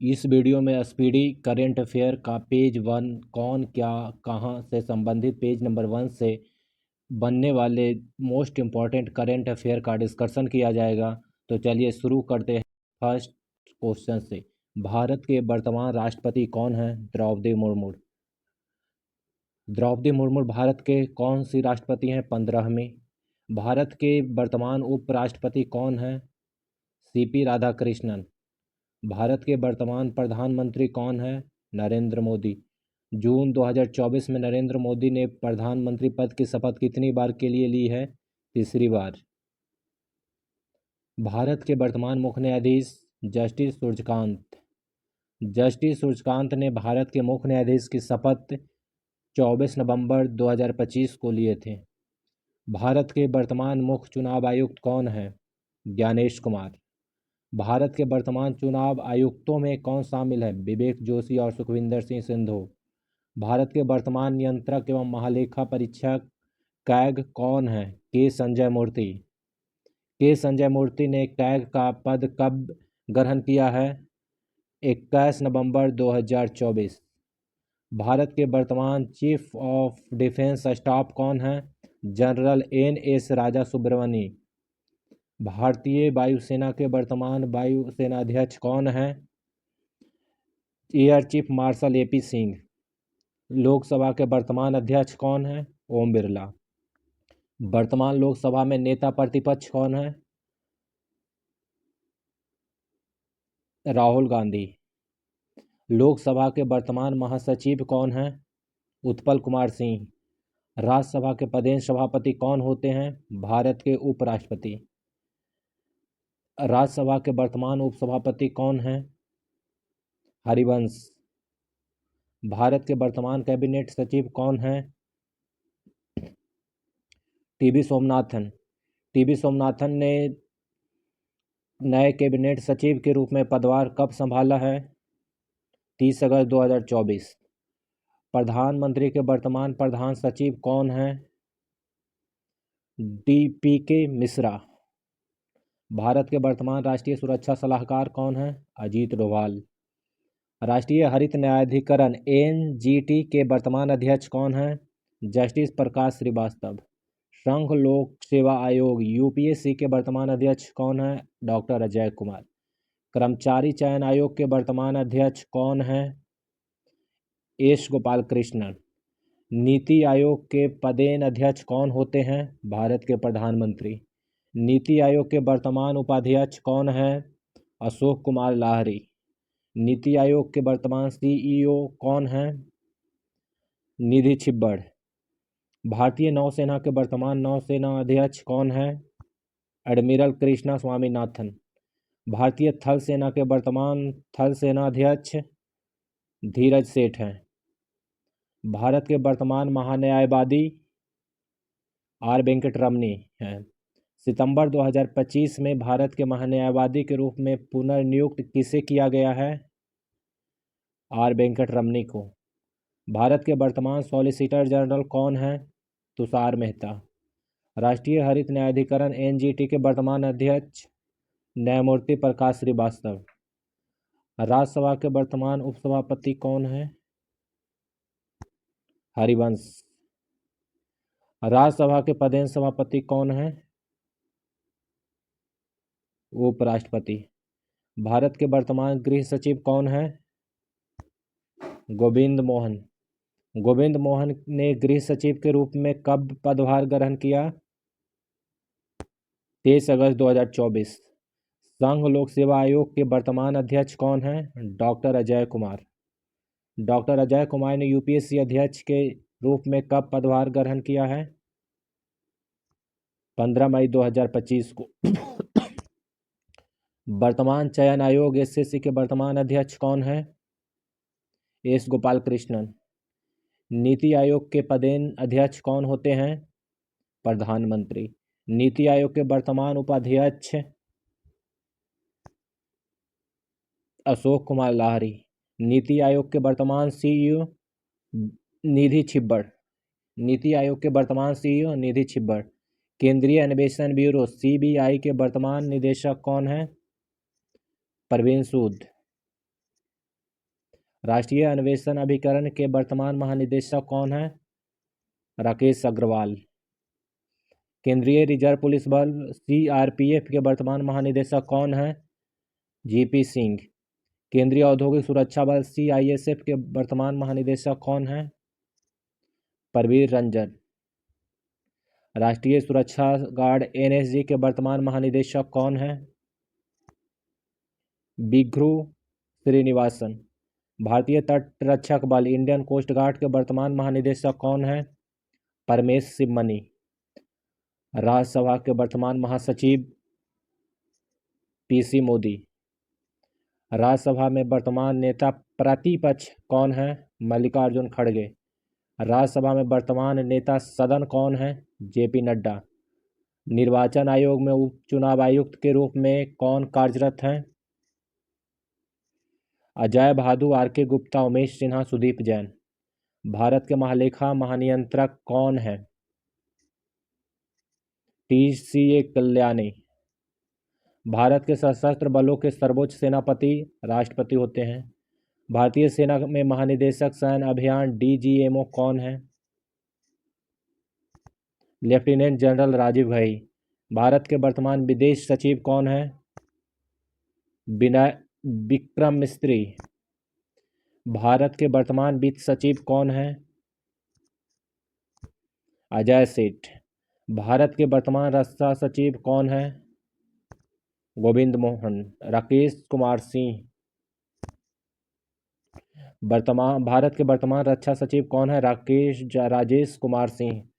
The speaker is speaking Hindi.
इस वीडियो में स्पीडी करेंट अफेयर का पेज 1 कौन क्या कहाँ से संबंधित पेज नंबर 1 से बनने वाले मोस्ट इम्पॉर्टेंट करेंट अफेयर का डिस्कशन किया जाएगा। तो चलिए शुरू करते हैं फर्स्ट क्वेश्चन से। भारत के वर्तमान राष्ट्रपति कौन हैं? द्रौपदी मुर्मू। द्रौपदी मुर्मू भारत के कौन सी राष्ट्रपति हैं? 15वीं। भारत के वर्तमान उपराष्ट्रपति कौन हैं? सीपी राधाकृष्णन। भारत के वर्तमान प्रधानमंत्री कौन हैं? नरेंद्र मोदी। जून 2024 में नरेंद्र मोदी ने प्रधानमंत्री पद की शपथ कितनी बार के लिए ली है? तीसरी बार। भारत के वर्तमान मुख्य न्यायाधीश जस्टिस सूर्यकांत। जस्टिस सूर्यकांत ने भारत के मुख्य न्यायाधीश की शपथ 24 नवंबर 2025 को लिए थे। भारत के वर्तमान मुख्य चुनाव आयुक्त कौन हैं? ज्ञानेश कुमार। भारत के वर्तमान चुनाव आयुक्तों में कौन शामिल है? विवेक जोशी और सुखविंदर सिंह सुंधो। भारत के वर्तमान नियंत्रक एवं महालेखा परीक्षक कैग कौन है? के संजय मूर्ति। के संजय मूर्ति ने कैग का पद कब ग्रहण किया है? 21 नवंबर 2024। भारत के वर्तमान चीफ ऑफ डिफेंस स्टाफ कौन है? जनरल NS राजा सुब्रमण्यम। भारतीय वायुसेना के वर्तमान वायुसेनाध्यक्ष कौन हैं? Air chief marshal AP Singh. Lok Sabha के वर्तमान अध्यक्ष कौन हैं? ओम बिरला। वर्तमान लोकसभा में नेता प्रतिपक्ष कौन है? राहुल गांधी। लोकसभा के वर्तमान महासचिव कौन हैं? उत्पल कुमार सिंह। राज्यसभा के पदेन सभापति कौन होते हैं? भारत के उपराष्ट्रपति। राज्यसभा के वर्तमान उपसभापति कौन हैं? हरिवंश। भारत के वर्तमान कैबिनेट सचिव कौन हैं? TB सोमनाथन। TB सोमनाथन ने नए कैबिनेट सचिव के रूप में पदभार कब संभाला है? 30 अगस्त 2024। प्रधानमंत्री के वर्तमान प्रधान सचिव कौन हैं? DPK मिश्रा। भारत के वर्तमान राष्ट्रीय सुरक्षा सलाहकार कौन हैं? अजीत डोभाल। राष्ट्रीय हरित न्यायाधिकरण NGT के वर्तमान अध्यक्ष कौन हैं? जस्टिस प्रकाश श्रीवास्तव। संघ लोक सेवा आयोग UPSC के वर्तमान अध्यक्ष कौन हैं? डॉक्टर अजय कुमार। कर्मचारी चयन आयोग के वर्तमान अध्यक्ष कौन हैं? S गोपाल कृष्णन। नीति आयोग के पदेन अध्यक्ष कौन होते हैं? भारत के प्रधानमंत्री। नीति आयोग के वर्तमान उपाध्यक्ष कौन हैं? अशोक कुमार लाहिरी। नीति आयोग के वर्तमान CEO कौन हैं? निधि छिब्बड़। भारतीय नौसेना के वर्तमान नौसेना अध्यक्ष कौन हैं? एडमिरल कृष्णा स्वामीनाथन। भारतीय थल सेना के वर्तमान थल सेना अध्यक्ष धीरज सेठ हैं। भारत के वर्तमान महान्यायवादी R वेंकटरमणी हैं। सितंबर 2025 में भारत के महान्यायवादी के रूप में पुनर्नियुक्त किसे किया गया है? R वेंकटरमणी को। भारत के वर्तमान सॉलिसिटर जनरल कौन हैं? तुषार मेहता। राष्ट्रीय हरित न्यायाधिकरण NGT के वर्तमान अध्यक्ष न्यायमूर्ति प्रकाश श्रीवास्तव। राज्यसभा के वर्तमान उपसभापति कौन है? हरिवंश। राज्यसभा के पदेन सभापति कौन है? उपराष्ट्रपति। भारत के वर्तमान गृह सचिव कौन है? गोविंद मोहन। गोविंद मोहन ने गृह सचिव के रूप में कब पदभार ग्रहण किया? 23 अगस्त 2024। संघ लोक सेवा आयोग के वर्तमान अध्यक्ष कौन हैं? डॉक्टर अजय कुमार। डॉक्टर अजय कुमार ने UPSC अध्यक्ष के रूप में कब पदभार ग्रहण किया है? 15 मई 2025 को। वर्तमान चयन आयोग SSC के वर्तमान अध्यक्ष कौन है? S गोपाल कृष्णन। नीति आयोग के पदेन अध्यक्ष कौन होते हैं? प्रधानमंत्री। नीति आयोग के वर्तमान उपाध्यक्ष अशोक कुमार लाहिरी। नीति आयोग के वर्तमान CEO निधि छिब्बड़। नीति आयोग के वर्तमान CEO निधि छिब्बड़। केंद्रीय अन्वेषण ब्यूरो CBI के वर्तमान निदेशक कौन है? परवीन सूद। राष्ट्रीय अन्वेषण अभिकरण के वर्तमान महानिदेशक कौन है? राकेश अग्रवाल। केंद्रीय रिजर्व पुलिस बल सीआरपीएफ के वर्तमान महानिदेशक कौन है? जीपी सिंह। केंद्रीय औद्योगिक सुरक्षा बल सीआईएसएफ के वर्तमान महानिदेशक कौन है? परवीर रंजन। राष्ट्रीय सुरक्षा गार्ड एनएसजी के वर्तमान महानिदेशक कौन है? बिघ्रू श्रीनिवासन। भारतीय तट रक्षक बल इंडियन कोस्ट गार्ड के वर्तमान महानिदेशक कौन है? परमेश शिवमणि। राज्यसभा के वर्तमान महासचिव पीसी मोदी। राज्यसभा में वर्तमान नेता प्रतिपक्ष कौन है? मल्लिकार्जुन खड़गे। राज्यसभा में वर्तमान नेता सदन कौन है? जेपी नड्डा। निर्वाचन आयोग में उप चुनाव आयुक्त के रूप में कौन कार्यरत हैं? अजय भादु, आरके गुप्ता, उमेश सिन्हा, सुदीप जैन। भारत के महालेखा महानियंत्रक कौन है? टीसीए कल्याणी। भारत के सशस्त्र बलों के सर्वोच्च सेनापति राष्ट्रपति होते हैं। भारतीय सेना में महानिदेशक सैन्य अभियान डीजीएमओ कौन है? Lieutenant general Rajeev Ghai. भारत के वर्तमान विदेश सचिव कौन है? विक्रम मिस्री। भारत के वर्तमान वित्त सचिव कौन है? अजय सेठ। भारत के वर्तमान रक्षा सचिव कौन है? गोविंद मोहन। राकेश कुमार सिंह। भारत के वर्तमान रक्षा सचिव कौन है? राजेश कुमार सिंह।